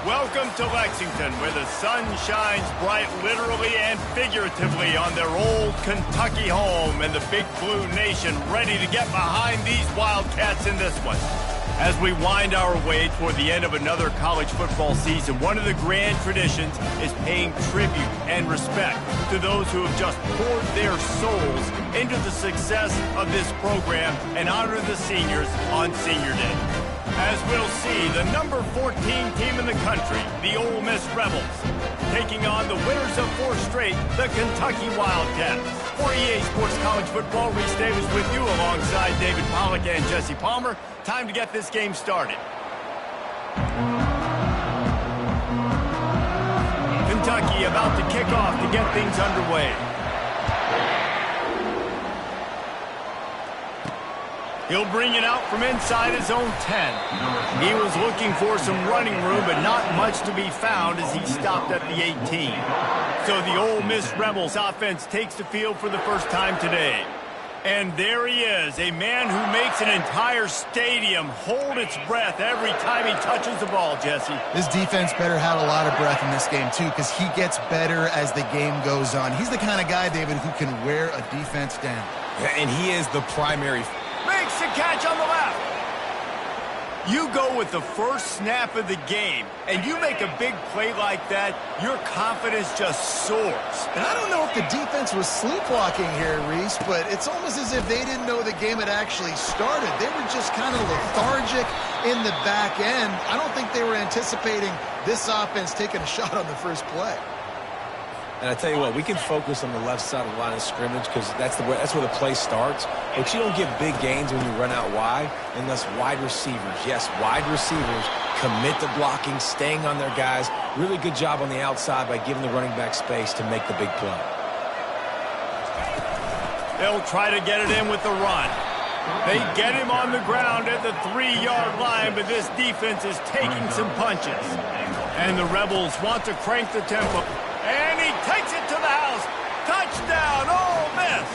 Welcome to Lexington, where the sun shines bright literally and figuratively on their old Kentucky home, and the Big Blue Nation ready to get behind these Wildcats in this one. As we wind our way toward the end of another college football season, one of the grand traditions is paying tribute and respect to those who have just poured their souls into the success of this program and honor the seniors on Senior Day. As we'll see, the number 14 team in the country, the Ole Miss Rebels, taking on the winners of 4 straight, the Kentucky Wildcats. For EA Sports College Football, Reese Davis with you alongside David Pollack and Jesse Palmer. Time to get this game started. Kentucky about to kick off to get things underway. He'll bring it out from inside his own 10. He was looking for some running room, but not much to be found as he stopped at the 18. So the Ole Miss Rebels offense takes the field for the first time today. And there he is, a man who makes an entire stadium hold its breath every time he touches the ball, Jesse. This defense better have a lot of breath in this game, too, because he gets better as the game goes on. He's the kind of guy, David, who can wear a defense down. Yeah, and he is the primary. Makes the catch on the left. You go with the first snap of the game, and you make a big play like that, your confidence just soars. And I don't know if the defense was sleepwalking here, Reese, but it's almost as if they didn't know the game had actually started. They were just kind of lethargic in the back end. I don't think they were anticipating this offense taking a shot on the first play. And I tell you what, we can focus on the left side of the line of scrimmage because that's where the play starts. But you don't get big gains when you run out wide unless wide receivers, yes, wide receivers, commit to blocking, staying on their guys. Really good job on the outside by giving the running back space to make the big play. They'll try to get it in with the run. They get him on the ground at the 3-yard line, but this defense is taking some punches. And the Rebels want to crank the tempo. And he takes it to the house. Touchdown, Ole Miss.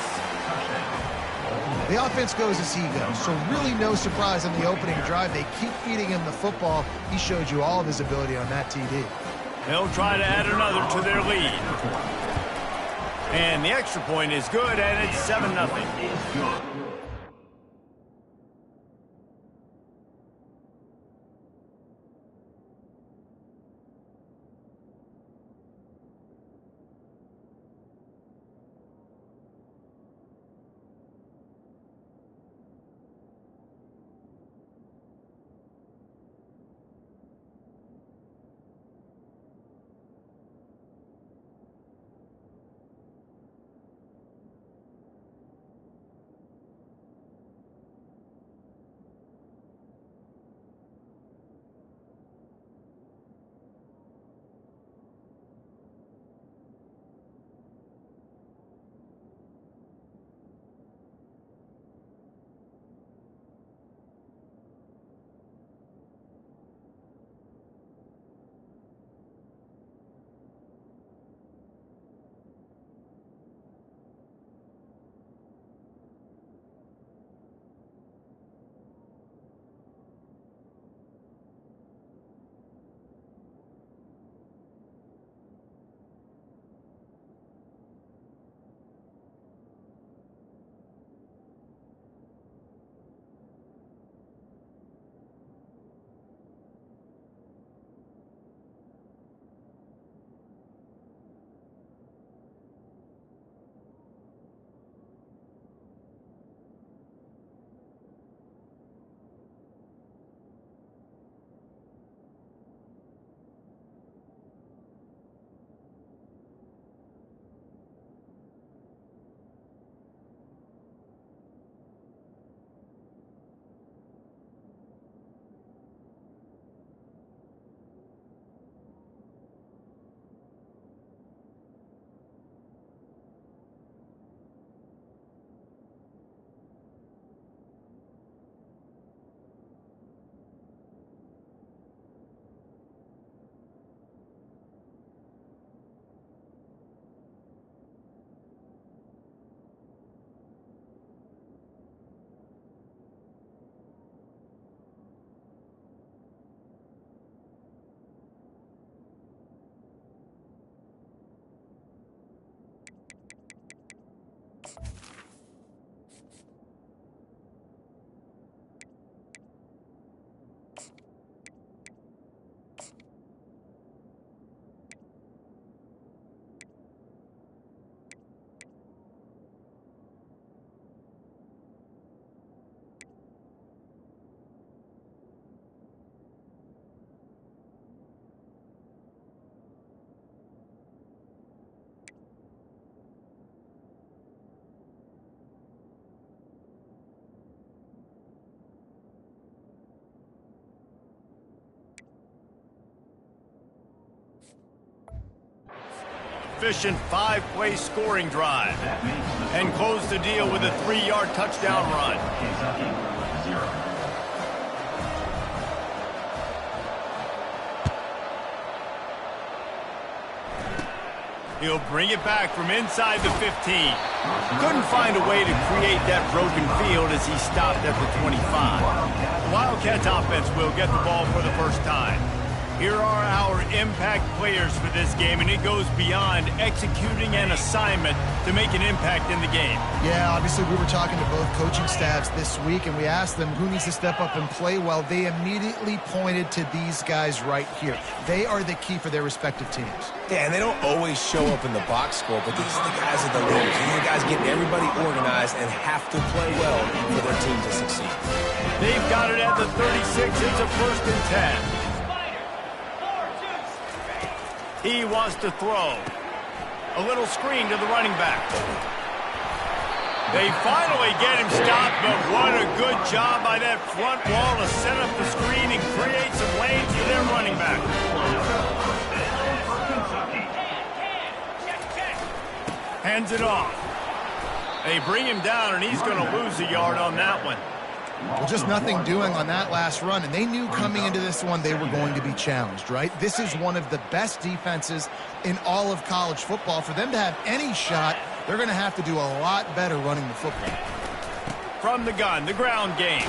The offense goes as he goes, so really no surprise on the opening drive. They keep feeding him the football. He showed you all of his ability on that TD. They'll try to add another to their lead. And the extra point is good, and it's 7-0. Efficient 5-play scoring drive and close the deal with a 3-yard touchdown run. Kentucky, 0. He'll bring it back from inside the 15. Couldn't find a way to create that broken field as he stopped at the 25. The Wildcats offense will get the ball for the first time. Here are our impact players for this game, and it goes beyond executing an assignment to make an impact in the game. Yeah, obviously we were talking to both coaching staffs this week, and we asked them who needs to step up and play well. They immediately pointed to these guys right here. They are the key for their respective teams. Yeah, and they don't always show up in the box score, but these are the guys at the leaders. These are the guys getting everybody organized and have to play well for their team to succeed. They've got it at the 36. It's a 1st and 10. He wants to throw. A little screen to the running back. They finally get him stopped, but what a good job by that front wall to set up the screen and create some lanes for their running back. Hands it off. They bring him down, and he's going to lose a yard on that one. Well, just nothing doing on that last run, and they knew coming into this one they were going to be challenged, right? This is one of the best defenses in all of college football. For them to have any shot, they're going to have to do a lot better running the football. From the gun, the ground game.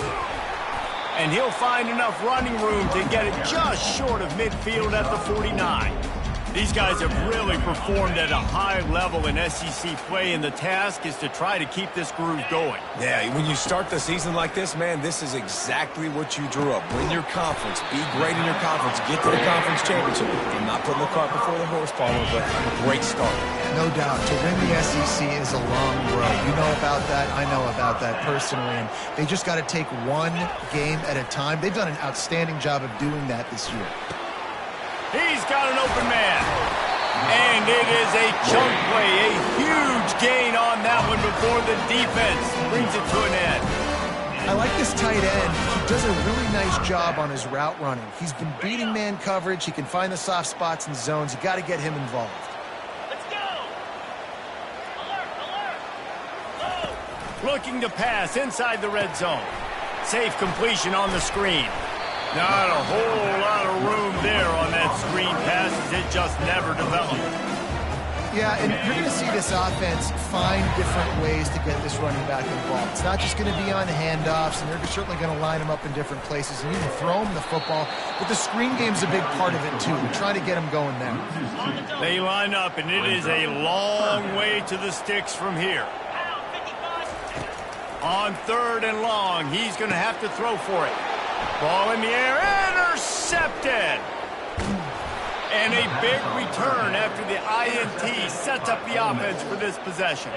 And he'll find enough running room to get it just short of midfield at the 49. These guys have really performed at a high level in SEC play, and the task is to try to keep this groove going. Yeah, when you start the season like this, man, this is exactly what you drew up. Win your conference. Be great in your conference. Get to the conference championship. I'm not putting the cart before the horse, Palmer, but a great start. No doubt. To win the SEC is a long road. You know about that. I know about that personally. And they just got to take one game at a time. They've done an outstanding job of doing that this year. He's got an open man. And it is a chunk play, a huge gain on that one before the defense brings it to an end. I like this tight end. He does a really nice job on his route running. He's been beating man coverage. He can find the soft spots and zones. You got to get him involved. Let's go. Alert. Looking to pass inside the red zone. Safe completion on the screen. Not a whole lot of room there on that screen pass as it just never developed. Yeah, and you're going to see this offense find different ways to get this running back involved. It's not just going to be on handoffs, and they're certainly going to line him up in different places and even throw him the football. But the screen game's a big part of it, too. We're trying to get him going there. They line up, and it is a long way to the sticks from here. On 3rd and long, he's going to have to throw for it. Ball in the air, intercepted. And a big return after the INT sets up the offense for this possession.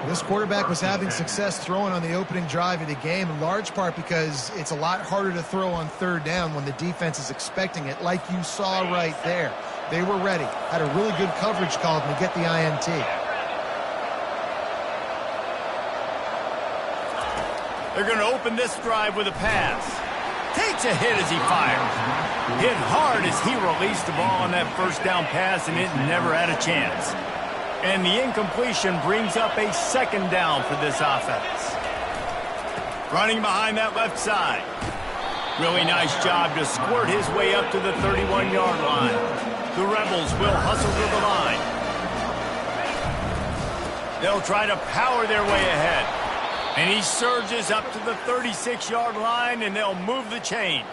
This quarterback was having success throwing on the opening drive of the game, in large part because it's a lot harder to throw on 3rd down when the defense is expecting it, like you saw right there. They were ready, had a really good coverage call to get the INT. They're going to open this drive with a pass. Takes a hit as he fires. Hit hard as he released the ball on that 1st down pass, and it never had a chance. And the incompletion brings up a 2nd down for this offense. Running behind that left side. Really nice job to squirt his way up to the 31-yard line. The Rebels will hustle to the line. They'll try to power their way ahead. And he surges up to the 36-yard line, and they'll move the chains.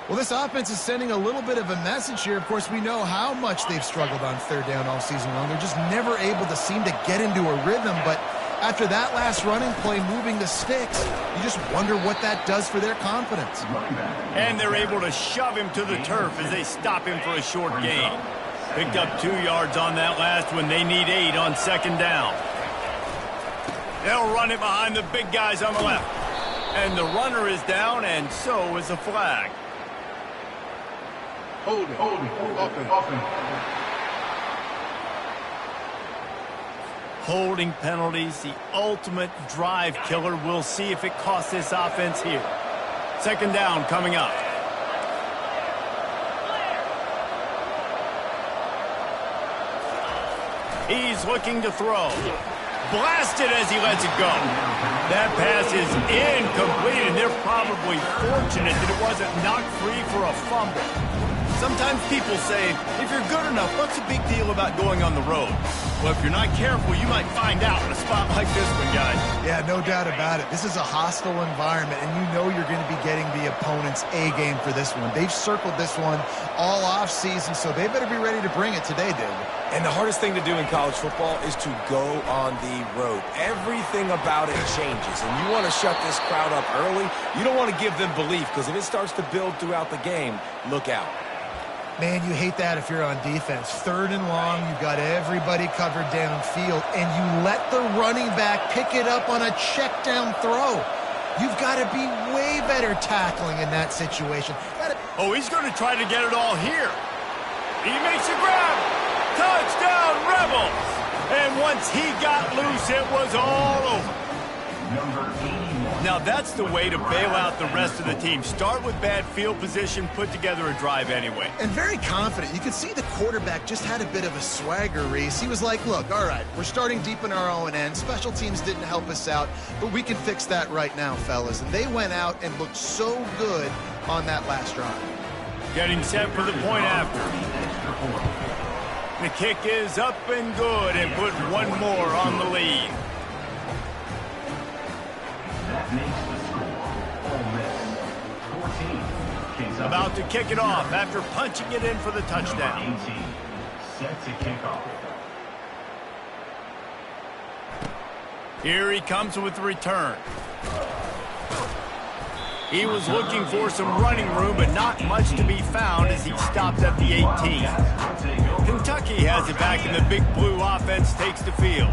Well, this offense is sending a little bit of a message here. Of course, we know how much they've struggled on 3rd down all season long. They're just never able to seem to get into a rhythm, but After that last running play moving the sticks, you just wonder what that does for their confidence. And they're able to shove him to the turf as they stop him for a short gain. Picked up 2 yards on that last one. They need 8 on second down. They'll run it behind the big guys on the left. And the runner is down, and so is a flag. Holding. Holding penalties, the ultimate drive killer. We'll see if it costs this offense here. Second down coming up. He's looking to throw. Blasted as he lets it go. That pass is incomplete, and they're probably fortunate that it wasn't knocked free for a fumble. Sometimes people say, if you're good enough, what's the big deal about going on the road? Well, if you're not careful, you might find out in a spot like this one, guys. Yeah, no doubt about it. This is a hostile environment, and you know you're going to be getting the opponent's A-game for this one. They've circled this one all off-season, so they better be ready to bring it today, David. And the hardest thing to do in college football is to go on the road. Everything about it changes, and you want to shut this crowd up early. You don't want to give them belief, because if it starts to build throughout the game, look out. Man, you hate that if you're on defense. 3rd and long, you've got everybody covered downfield, and you let the running back pick it up on a check-down throw. You've got to be way better tackling in that situation. Oh, he's going to try to get it all here. He makes a grab. Touchdown, Rebels! And once he got loose, it was all over. Number 81. Now that's the way to bail out the rest of the team. Start with bad field position, put together a drive anyway. And very confident. You could see the quarterback just had a bit of a swagger, Reese. He was like, look, all right, we're starting deep in our own end. Special teams didn't help us out, but we can fix that right now, fellas. And they went out and looked so good on that last drive. Getting set for the point after. The kick is up and good, and put one more on the lead. That makes the score. Ole Miss 14. Kicks up. About to kick it off after punching it in for the touchdown. Number 18. Set to kick off. Here he comes with the return. He was looking for some running room, but not much to be found as he stopped at the 18. Kentucky has it back, and the Big Blue offense takes the field.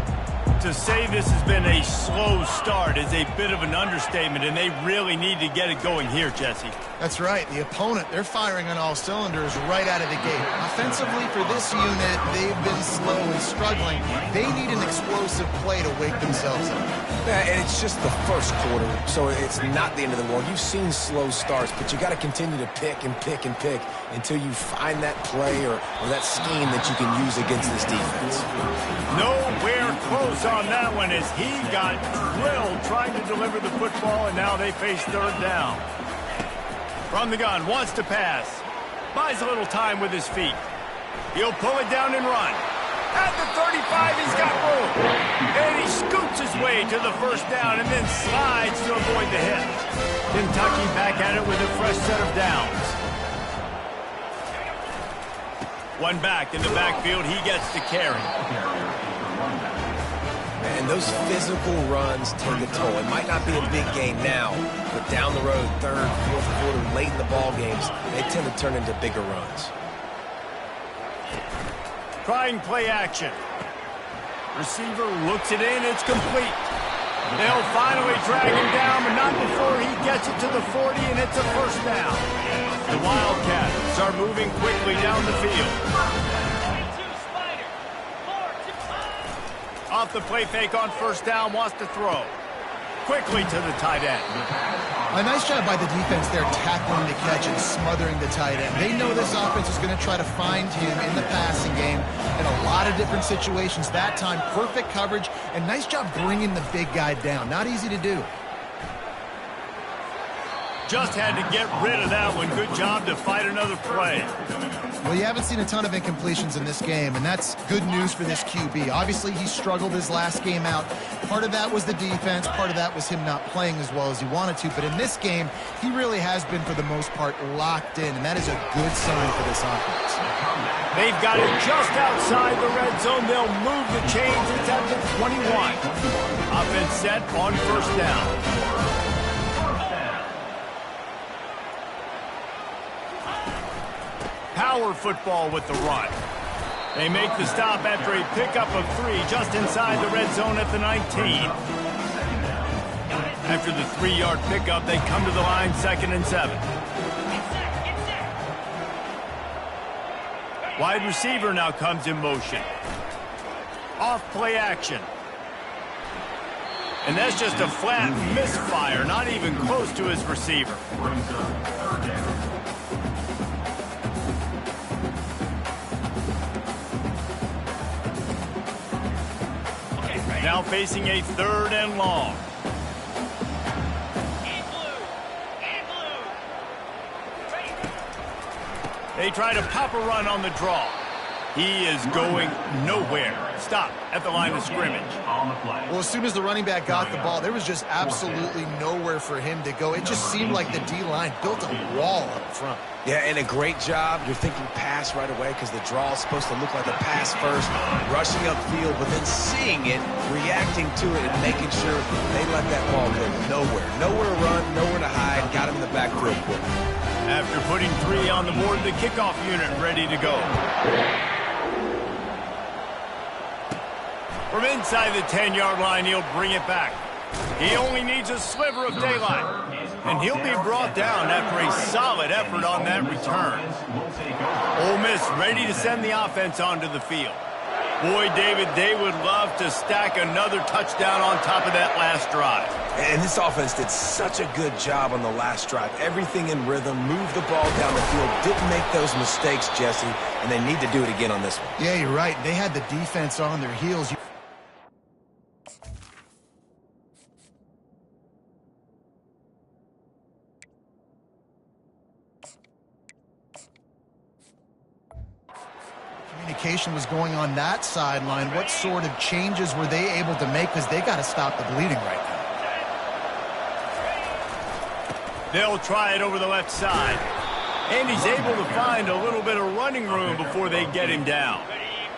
To say this has been a slow start is a bit of an understatement, and they really need to get it going here, Jesse. That's right. The opponent, they're firing on all cylinders right out of the gate. Offensively, for this unit, they've been slow and struggling. They need an explosive play to wake themselves up. Yeah, and it's just the first quarter, so it's not the end of the world. You've seen slow starts, but you got to continue to pick and pick and pick until you find that play or that scheme that you can use against this defense. Nowhere close on that one as he got drilled trying to deliver the football, and now they face third down. From the gun, wants to pass. Buys a little time with his feet. He'll pull it down and run. At the 35, he's got room. And he scoots his way to the first down and then slides to avoid the hit. Kentucky back at it with a fresh set of downs. One back in the backfield, he gets to carry. And those physical runs take a toll. It might not be a big game now, but down the road, third, fourth quarter, late in the ball games, they tend to turn into bigger runs. Trying play action. Receiver looks it in, it's complete. They'll finally drag him down, but not before he gets it to the 40, and it's a first down. The Wildcats are moving quickly down the field. Off the play fake on first down, wants to throw. Quickly to the tight end. A nice job by the defense there, tackling the catch and smothering the tight end. They know this offense is going to try to find him in the passing game in a lot of different situations. That time, perfect coverage, and nice job bringing the big guy down. Not easy to do. Just had to get rid of that one. Good job to fight another play. Well, you haven't seen a ton of incompletions in this game, and that's good news for this QB. Obviously, he struggled his last game out. Part of that was the defense. Part of that was him not playing as well as he wanted to. But in this game, he really has been, for the most part, locked in, and that is a good sign for this offense. They've got it just outside the red zone. They'll move the chains. It's at the 21. Offense set on first down. Power football with the run. They make the stop after a pickup of 3 just inside the red zone at the 19. After the 3-yard pickup, they come to the line 2nd and 7. Wide receiver now comes in motion. Off play action. And that's just a flat misfire, not even close to his receiver. Now facing a 3rd and long. They try to pop a run on the draw. He is going nowhere. Stop at the line of scrimmage. Well, as soon as the running back got the ball, there was just absolutely nowhere for him to go. It just seemed like the D-line built a wall up front. Yeah, and a great job. You're thinking pass right away because the draw is supposed to look like a pass first, rushing upfield, but then seeing it, reacting to it, and making sure they let that ball go nowhere. Nowhere to run, nowhere to hide. Got him in the backfield quick. After putting 3 on the board, the kickoff unit ready to go. From inside the 10-yard line, he'll bring it back. He only needs a sliver of daylight. And he'll be brought down after a solid effort on that return. Ole Miss ready to send the offense onto the field. Boy, David, they would love to stack another touchdown on top of that last drive. And this offense did such a good job on the last drive. Everything in rhythm, moved the ball down the field, didn't make those mistakes, Jesse, and they need to do it again on this one. Yeah, you're right. They had the defense on their heels. Communication was going on that sideline. What sort of changes were they able to make? Because they got to stop the bleeding right now. They'll try it over the left side. And he's able to find a little bit of running room before they get him down.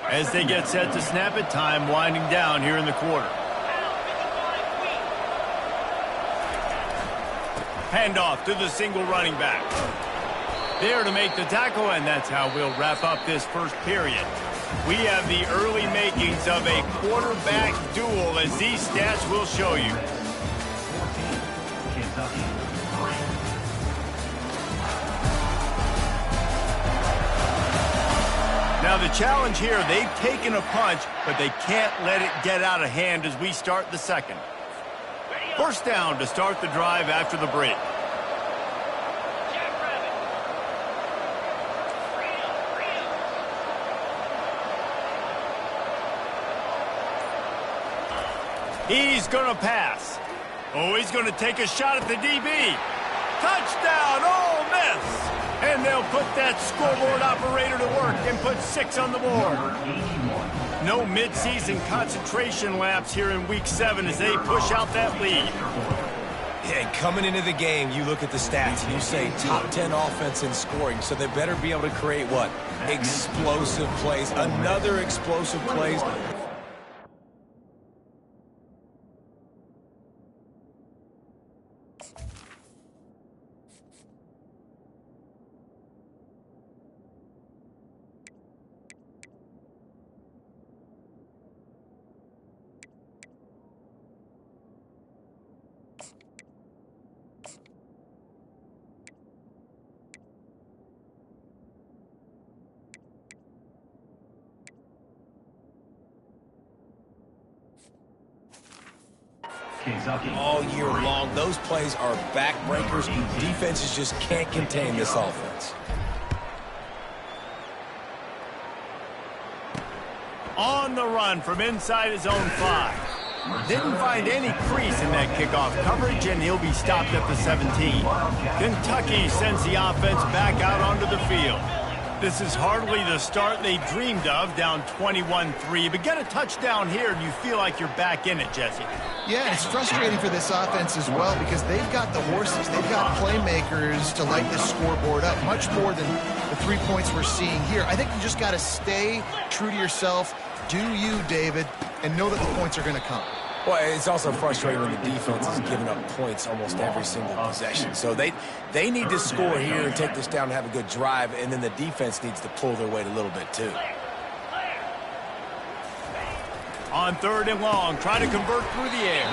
As they get set to snap it, time winding down here in the quarter. Handoff to the single running back. There to make the tackle, and that's how we'll wrap up this first period. We have the early makings of a quarterback duel, as these stats will show you. Now the challenge here, they've taken a punch, but they can't let it get out of hand as we start the second. First down to start the drive after the break. He's going to pass. Oh, he's going to take a shot at the DB. Touchdown, Ole Miss! And they'll put that scoreboard operator to work and put 6 on the board. No midseason concentration laps here in Week 7 as they push out that lead. Yeah, coming into the game, you look at the stats and you say top 10 offense in scoring, so they better be able to create what? Explosive plays. Another explosive plays. All year long, those plays are backbreakers. Defenses just can't contain this offense. On the run from inside his own 5. Didn't find any crease in that kickoff coverage, and he'll be stopped at the 17. Kentucky sends the offense back out onto the field. This is hardly the start they dreamed of, down 21-3. But get a touchdown here, and you feel like you're back in it, Jesse. Yeah, it's frustrating for this offense as well because they've got the horses. They've got playmakers to light this scoreboard up much more than the 3 points we're seeing here. I think you just got to stay true to yourself, do you, David, and know that the points are going to come. Well, it's also frustrating when the defense is giving up points almost every single possession. So they need to score here and take this down and have a good drive, and then the defense needs to pull their weight a little bit too. On 3rd and long, try to convert through the air.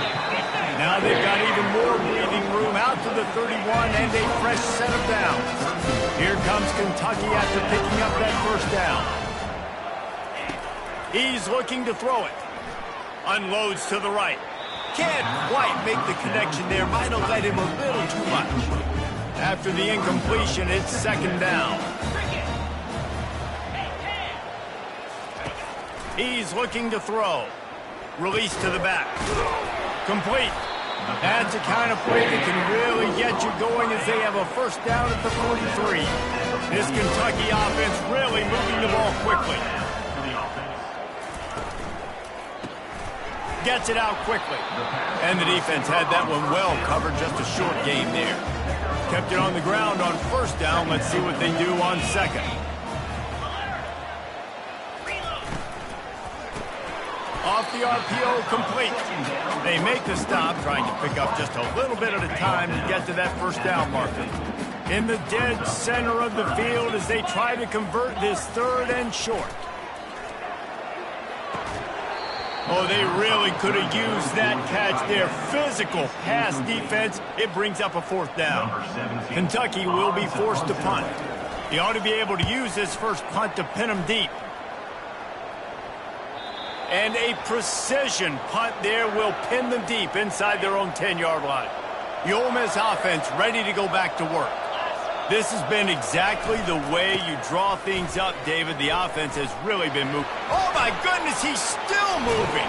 Now they've got even more breathing room out to the 31 and a fresh set of downs. Here comes Kentucky after picking up that first down. He's looking to throw it. Unloads to the right. Can't quite make the connection there. Might have let him a little too much. After the incompletion, it's 2nd down. He's looking to throw. Release to the back. Complete. That's a kind of play that can really get you going as they have a first down at the 43. This Kentucky offense really moving the ball quickly. Gets it out quickly. And the defense had that one well covered, just a short game there. Kept it on the ground on 1st down. Let's see what they do on 2nd. Off the RPO, complete. They make the stop, trying to pick up just a little bit at a time to get to that first down marker. In the dead center of the field as they try to convert this 3rd and short. Oh, they really could have used that catch there. Physical pass defense. It brings up a 4th down. Kentucky will be forced to punt. He ought to be able to use this first punt to pin them deep. And a precision punt there will pin them deep inside their own 10-yard line. The Ole Miss offense ready to go back to work. This has been exactly the way you draw things up, David. The offense has really been moving. Oh, my goodness, he's still moving.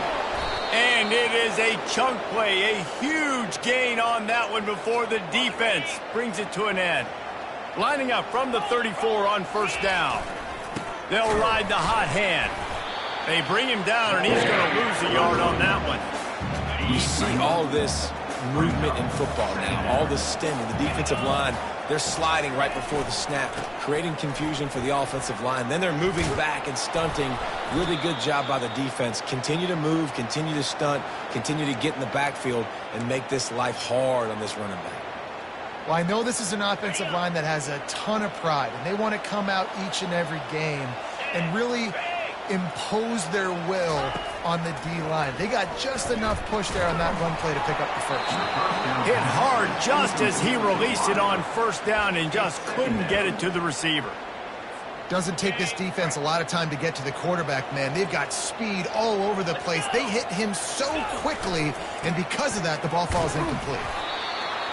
And it is a chunk play, a huge gain on that one before the defense brings it to an end. Lining up from the 34 on 1st down. They'll ride the hot hand. They bring him down, and he's going to lose a yard on that one. You see all this movement in football now, all the stemming, the defensive line, they're sliding right before the snap, creating confusion for the offensive line. Then they're moving back and stunting. Really good job by the defense. Continue to move, continue to stunt, continue to get in the backfield and make this life hard on this running back. Well, I know this is an offensive line that has a ton of pride, and they want to come out each and every game and really impose their will on the D-line. They got just enough push there on that run play to pick up the first. Hit hard just as he released it on 1st down and just couldn't get it to the receiver. Doesn't take this defense a lot of time to get to the quarterback, man. They've got speed all over the place. They hit him so quickly, and because of that, the ball falls incomplete.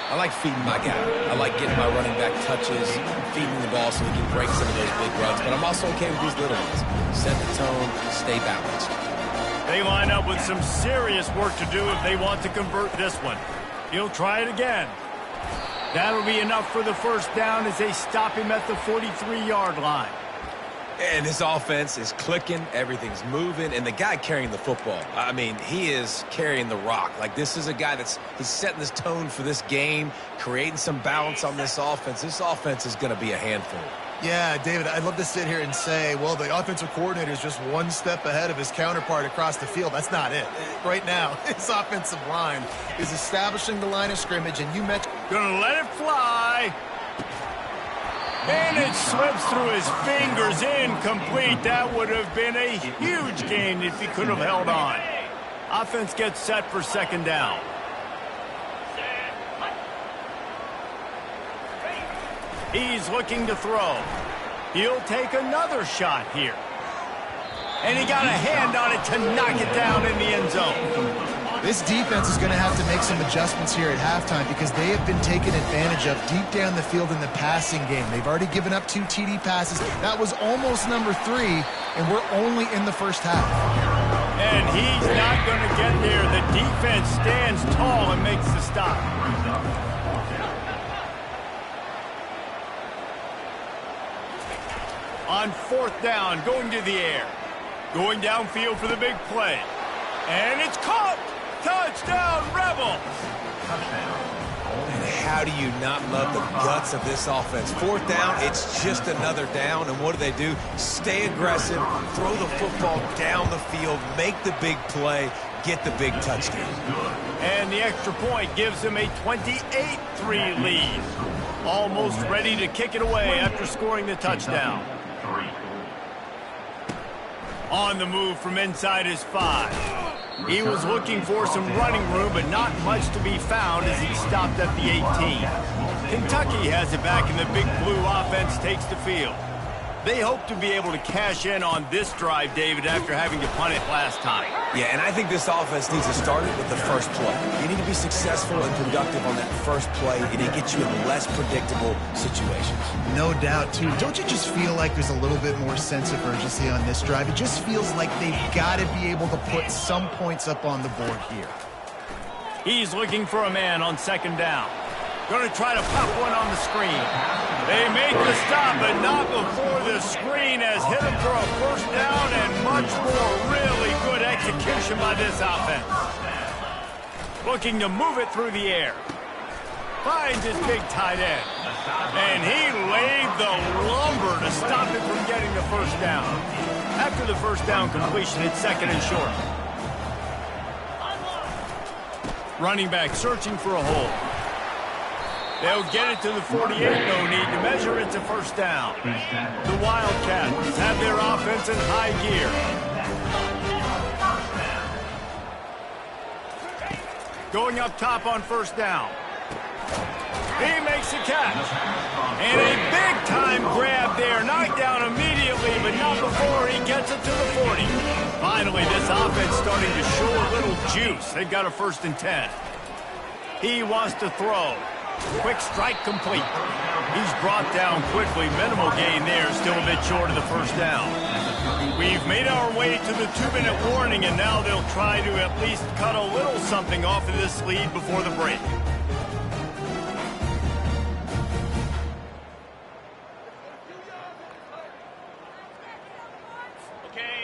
I like feeding my guy. I like getting my running back touches, feeding the ball so he can break some of those big runs. But I'm also okay with these little ones. Set the tone, stay balanced. They line up with some serious work to do if they want to convert this one. He'll try it again. That'll be enough for the first down as they stop him at the 43-yard line. And this offense is clicking, everything's moving, and the guy carrying the football, I mean, he is carrying the rock. Like, this is a guy he's setting this tone for this game, creating some balance on this offense. This offense is going to be a handful. Yeah, David, I'd love to sit here and say, well, the offensive coordinator is just one step ahead of his counterpart across the field. That's not it. Right now, his offensive line is establishing the line of scrimmage, and you mentioned... Gonna let it fly. And it slips through his fingers, incomplete. That would have been a huge gain if he could have held on. Offense gets set for 2nd down. He's looking to throw. He'll take another shot here. And he got a hand on it to knock it down in the end zone. This defense is going to have to make some adjustments here at halftime because they have been taken advantage of deep down the field in the passing game. They've already given up 2 TD passes. That was almost number 3, and we're only in the first half. And he's not going to get there. The defense stands tall and makes the stop. On 4th down, going to the air. Going downfield for the big play. And it's caught! Touchdown, Rebels! Touchdown, And how do you not love the guts of this offense? Fourth down, it's just another down. And what do? Stay aggressive, throw the football down the field, make the big play, get the big touchdown. And the extra point gives him a 28-3 lead. Almost ready to kick it away after scoring the touchdown. On the move from inside his 5. He was looking for some running room, but not much to be found as he stopped at the 18. Kentucky has it back, and the Big Blue offense takes the field. They hope to be able to cash in on this drive, David, after having to punt it last time. Yeah, and I think this offense needs to start it with the first play. You need to be successful and productive on that first play, and it gets you in less predictable situations. No doubt, too. Don't you just feel like there's a little bit more sense of urgency on this drive? It just feels like they've got to be able to put some points up on the board here. He's looking for a man on second down. Going to try to pop one on the screen. They make the stop, but not before the screen has hit him for a first down, and much more really good execution by this offense. Looking to move it through the air. Finds his big tight end. And he laid the lumber to stop him from getting the first down. After the first down completion, it's second and short. Running back searching for a hole. They'll get it to the 48, no need to measure. It's a first down. The Wildcats have their offense in high gear. Going up top on first down. He makes the catch. And a big-time grab there. Knocked down immediately, but not before he gets it to the 40. Finally, this offense starting to show a little juice. They've got a 1st and 10. He wants to throw. Quick strike complete. He's brought down quickly. Minimal gain there. Still a bit short of the first down. We've made our way to the 2-minute warning, and now they'll try to at least cut a little something off of this lead before the break.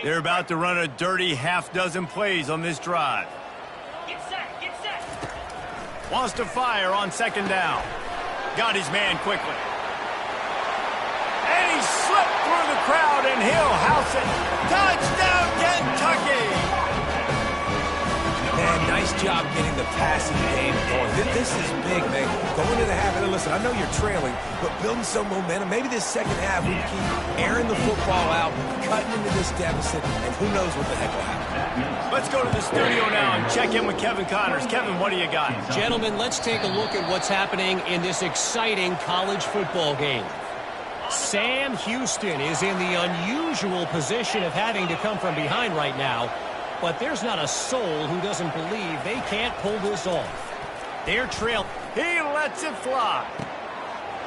They're about to run a dirty half-dozen plays on this drive. Wants to fire on second down. Got his man quickly. And he slipped through the crowd, and he'll house it. Touchdown, Kentucky! Man, nice job getting the passing game going. This is big, man. Going to the half, and listen, I know you're trailing, but building some momentum. Maybe this second half we can keep airing the football out, cutting into this deficit, and who knows what the heck will happen. Let's go to the studio now and check in with Kevin Connors. Kevin, what do you got? Gentlemen, let's take a look at what's happening in this exciting college football game. Sam Houston is in the unusual position of having to come from behind right now, but there's not a soul who doesn't believe they can't pull this off. They're trailing. He lets it fly.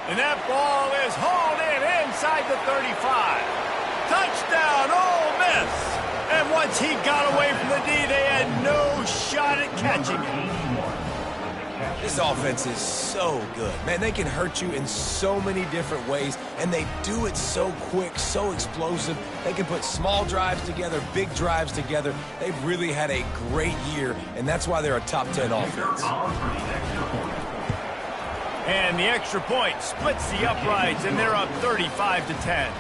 And that ball is hauled in inside the 35. Touchdown, Ole Miss. And once he got away from the D, they had no shot at catching it. This offense is so good. Man, they can hurt you in so many different ways, and they do it so quick, so explosive. They can put small drives together, big drives together. They've really had a great year, and that's why they're a top 10 offense. And the extra point splits the uprights, and they're up 35-10.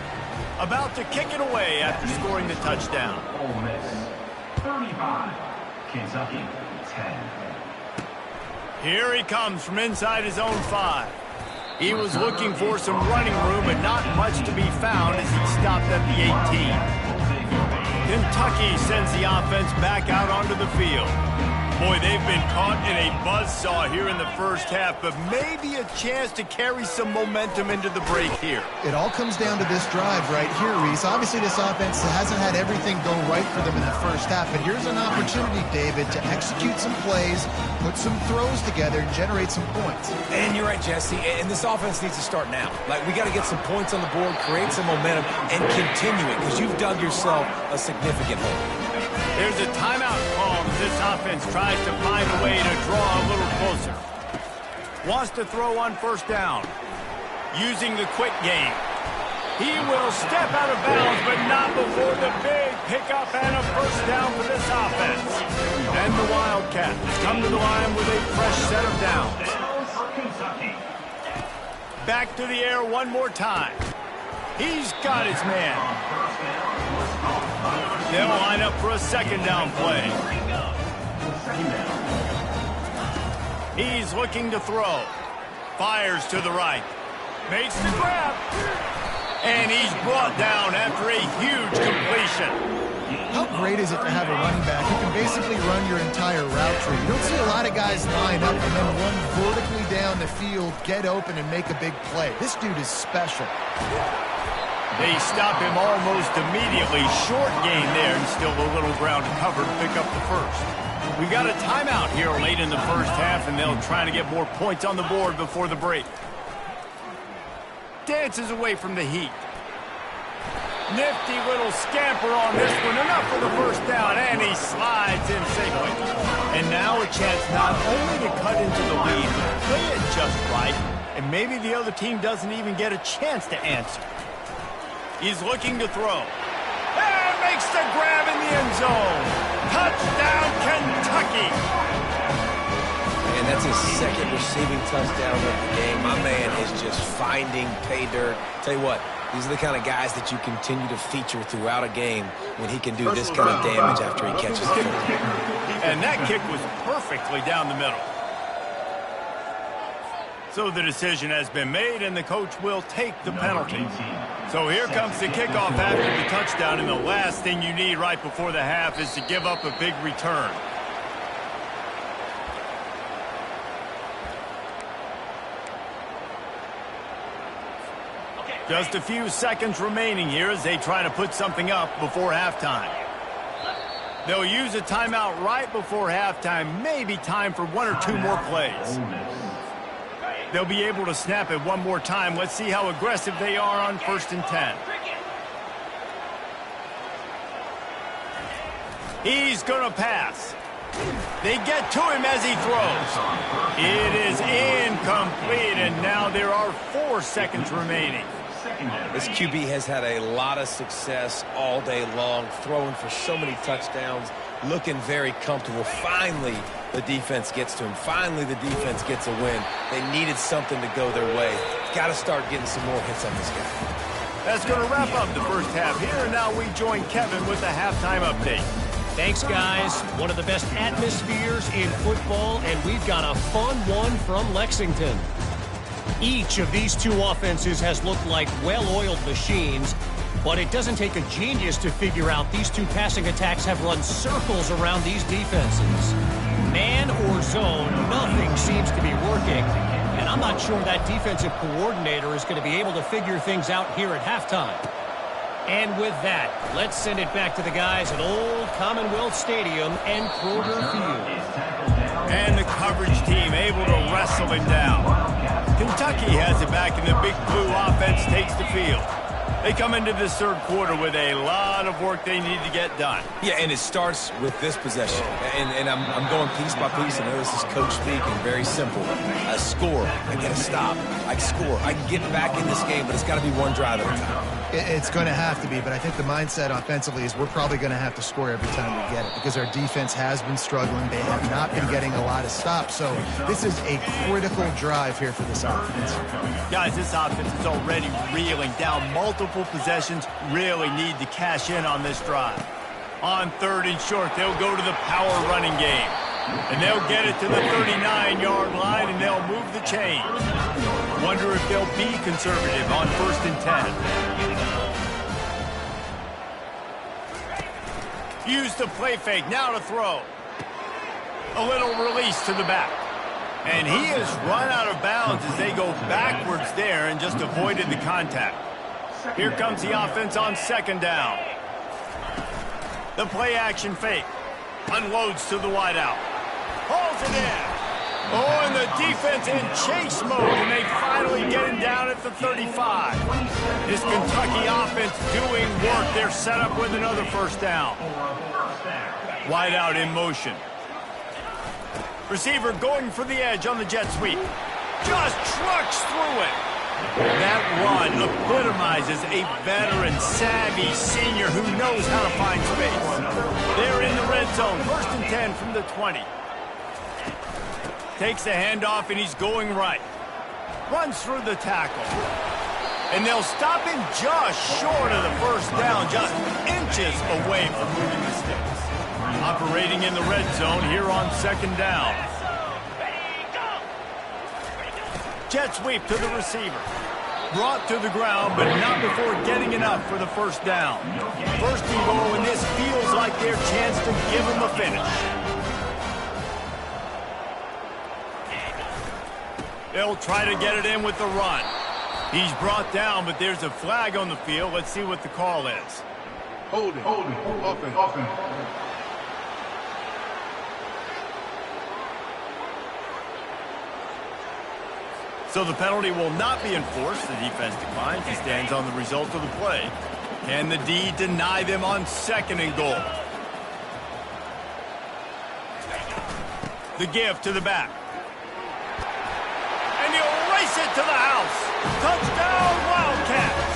About to kick it away after scoring the touchdown. Ole Miss 35, Kentucky 10. Here he comes from inside his own 5. He was looking for some running room, but not much to be found as he stopped at the 18. Kentucky sends the offense back out onto the field. Boy, they've been caught in a buzzsaw here in the first half, but maybe a chance to carry some momentum into the break here. It all comes down to this drive right here, Reese. Obviously, this offense hasn't had everything go right for them in the first half, but here's an opportunity, David, to execute some plays, put some throws together, and generate some points. And you're right, Jesse, and this offense needs to start now. Like, we got to get some points on the board, create some momentum, and continue it, because you've dug yourself a significant hole. There's a timeout call as this offense tries to find a way to draw a little closer. Wants to throw on first down. Using the quick game. He will step out of bounds, but not before the big pickup and a first down for this offense. And the Wildcats come to the line with a fresh set of downs. back to the air one more time. He's got his man. They'll line up for a second down play. He's looking to throw. Fires to the right. Makes the grab. And he's brought down after a huge completion. How great is it to have a running back who can basically run your entire route tree? You don't see a lot of guys line up and then run vertically down the field, get open, and make a big play. This dude is special. They stop him almost immediately. Short gain there, and still a little ground to cover to pick up the first. We got a timeout here late in the first half, and they'll try to get more points on the board before the break. Dances away from the heat. Nifty little scamper on this one. Enough for the first down, and he slides in safely. And now a chance not only to cut into the lead, but play it just right, and maybe the other team doesn't even get a chance to answer. He's looking to throw. And makes the grab in the end zone. Touchdown, Kentucky. And that's his second receiving touchdown of the game. My man is just finding pay dirt. Tell you what, these are the kind of guys that you continue to feature throughout a game when he can do this kind of damage after he catches the football. And that kick was perfectly down the middle. So the decision has been made, and the coach will take the penalty. So here comes the kickoff after the touchdown, and the last thing you need right before the half is to give up a big return. Just a few seconds remaining here as they try to put something up before halftime. They'll use a timeout right before halftime, maybe time for one or two more plays. They'll be able to snap it one more time. Let's see how aggressive they are on 1st and 10. He's going to pass. They get to him as he throws. It is incomplete, and now there are 4 seconds remaining. This QB has had a lot of success all day long, throwing for so many touchdowns, looking very comfortable. Finally, the defense gets to him. Finally, the defense gets a win. They needed something to go their way. Got to start getting some more hits on this guy. That's going to wrap up the first half here, and now we join Kevin with the halftime update. Thanks, guys. One of the best atmospheres in football, and we've got a fun one from Lexington. Each of these two offenses has looked like well-oiled machines, but it doesn't take a genius to figure out these two passing attacks have run circles around these defenses. Man or zone, nothing seems to be working, and I'm not sure that defensive coordinator is going to be able to figure things out here at halftime. And with that, let's send it back to the guys at Old Commonwealth Stadium and Kroger Field. And the coverage team able to wrestle him down. Kentucky has it back, and the Big Blue offense takes the field. They come into this third quarter with a lot of work they need to get done. Yeah, and it starts with this possession. And I'm going piece by piece. I know this is coach speaking, very simple. I score. I get a stop. I score. I can get back in this game, but it's got to be one drive at a time. It's going to have to be, but I think the mindset offensively is we're probably going to have to score every time we get it because our defense has been struggling. They have not been getting a lot of stops, so this is a critical drive here for this offense. Guys, this offense is already reeling down multiple possessions, really need to cash in on this drive. On 3rd and short, they'll go to the power running game. And they'll get it to the 39-yard line, and they'll move the chains. Wonder if they'll be conservative on 1st and 10. Use the play fake, now to throw. A little release to the back. And he has run out of bounds as they go backwards there and just avoided the contact. Here comes the offense on 2nd down. The play action fake. Unloads to the wideout. Hauls it in. Oh, and the defense in chase mode, and they finally get him down at the 35. This Kentucky offense doing work. They're set up with another 1st down. Wideout in motion. Receiver going for the edge on the jet sweep. Just trucks through it. That run epitomizes a veteran, savvy senior who knows how to find space. They're in the red zone, 1st and 10 from the 20. Takes the handoff, and he's going right. runs through the tackle. And they'll stop him just short of the first down, just inches away from moving the sticks. Operating in the red zone here on second down. Jet sweep to the receiver. Brought to the ground, but not before getting enough for the first down. First and goal, and this feels like their chance to give them a finish. They'll try to get it in with the run. He's brought down, but there's a flag on the field. Let's see what the call is. Holding. Offense. So the penalty will not be enforced. The defense declines. He stands on the result of the play. Can the D deny them on second and goal? The give to the back. And he'll race it to the house. Touchdown, Wildcats.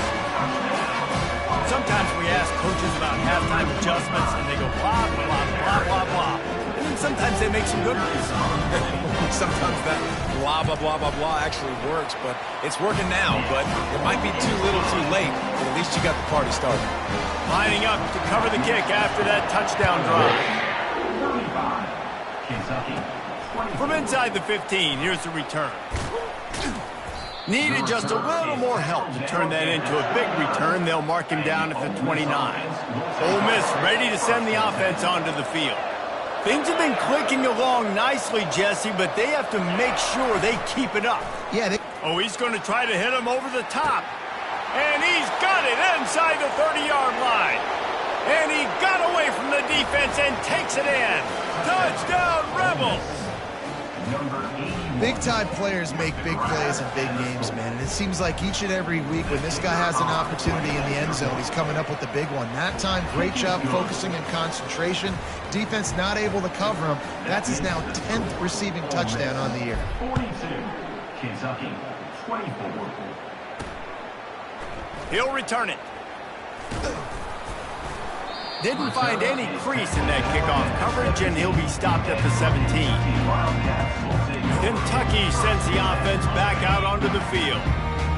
Sometimes we ask coaches about halftime adjustments, and they go blah, blah, blah, blah, blah. And then sometimes they make some good ones. Sometimes that blah, blah, blah, blah, blah actually works, but it's working now. But it might be too little too late, but at least you got the party started. Lining up to cover the kick after that touchdown drive. 35, Kentucky. From inside the 15, here's the return. Needed just a little more help to turn that into a big return. They'll mark him down at the 29. Ole Miss ready to send the offense onto the field. Things have been clicking along nicely, Jesse, but they have to make sure they keep it up. Yeah, Oh, he's going to try to hit him over the top. And he's got it inside the 30-yard line. And he got away from the defense and takes it in. Touchdown, Rebels! big-time players make big plays in big games, man. And it seems like each and every week when this guy has an opportunity in the end zone, he's coming up with the big one. That time, great job focusing and concentration. Defense not able to cover him. That's his now 10th receiving touchdown on the year. 42, Kentucky, 24. He'll return it. Didn't find any crease in that kickoff coverage, and he'll be stopped at the 17. Kentucky sends the offense back out onto the field.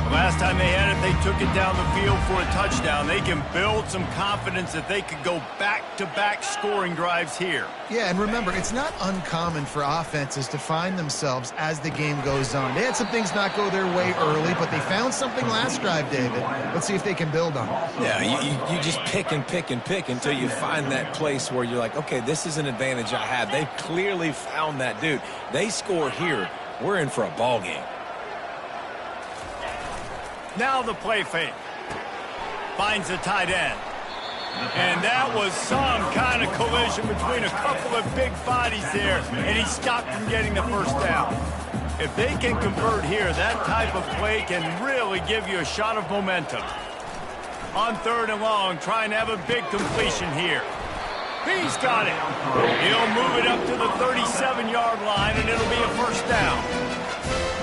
The last time they had it, they took it down the field for a touchdown. They can build some confidence that they could go back-to-back scoring drives here. Yeah, and remember, it's not uncommon for offenses to find themselves as the game goes on. They had some things not go their way early, but they found something last drive, David. Let's see if they can build on it. Yeah, you just pick and pick and pick until you find that place where you're like, okay, this is an advantage I have. They clearly found that dude. They score here. We're in for a ball game. Now the play fake. Finds the tight end. And that was some kind of collision between a couple of big bodies there, and he stopped from getting the first down. If they can convert here, that type of play can really give you a shot of momentum. On 3rd and long, trying to have a big completion here. He's got it. He'll move it up to the 37-yard line, and it'll be a first down.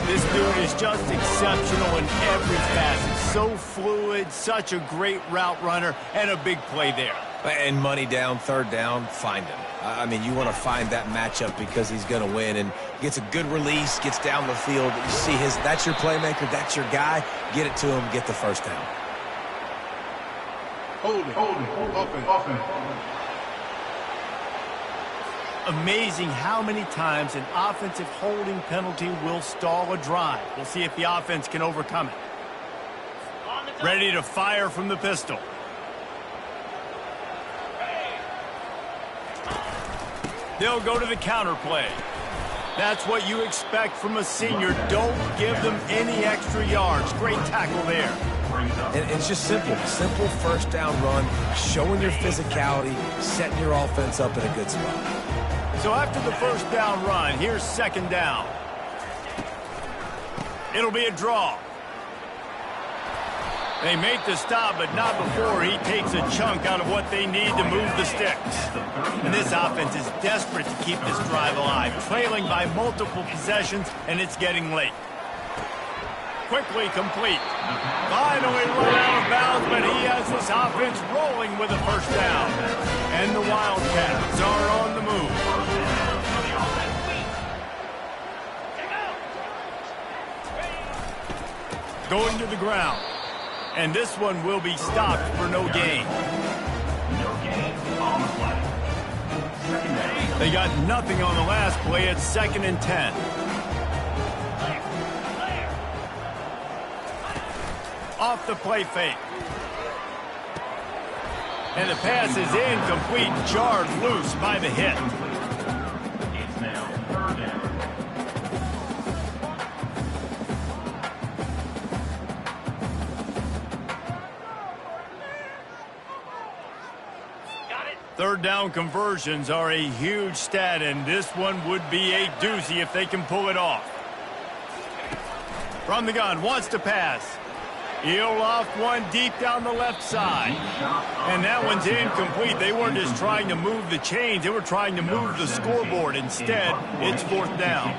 This dude is just exceptional in every facet. So fluid, such a great route runner, and a big play there. And money down, 3rd down, find him. I mean, you want to find that matchup because he's going to win and gets a good release, gets down the field. You see that's your playmaker, that's your guy. Get it to him, get the first down. Offense. Amazing how many times an offensive holding penalty will stall a drive. We'll see if the offense can overcome it. Ready to fire from the pistol. They'll go to the counter play. That's what you expect from a senior. Don't give them any extra yards. Great tackle there. And it's just simple. Simple first down run, showing your physicality, setting your offense up in a good spot. So after the first down run, here's 2nd down. It'll be a draw. They make the stop, but not before he takes a chunk out of what they need to move the sticks. And this offense is desperate to keep this drive alive, trailing by multiple possessions, and it's getting late. Quickly complete. Finally run out of bounds, but he has this offense rolling with a first down. And the Wildcats are on the move. Going to the ground. And this one will be stopped for no gain. No gain on the play. Second down. They got nothing on the last play. It's 2nd and 10. Off the play fake. And the pass is incomplete, jarred loose by the hit. It's now 3rd down. Third down conversions are a huge stat, and this one would be a doozy if they can pull it off. From the gun, wants to pass. He'll loft one deep down the left side. And that one's incomplete. They weren't just trying to move the chains. They were trying to move the scoreboard. Instead, it's 4th down.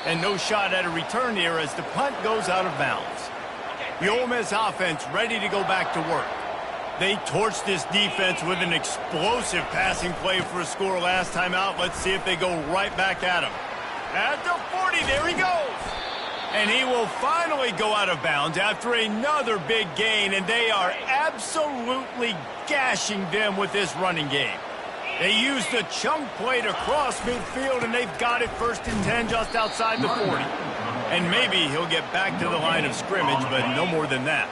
And no shot at a return here as the punt goes out of bounds. The Ole Miss offense ready to go back to work. They torched this defense with an explosive passing play for a score last time out. Let's see if they go right back at him. At the 40, there he goes. And he will finally go out of bounds after another big gain, and they are absolutely gashing them with this running game. They used a chunk play to cross midfield, and they've got it 1st and 10 just outside the 40. And maybe he'll get back to the line of scrimmage, but no more than that.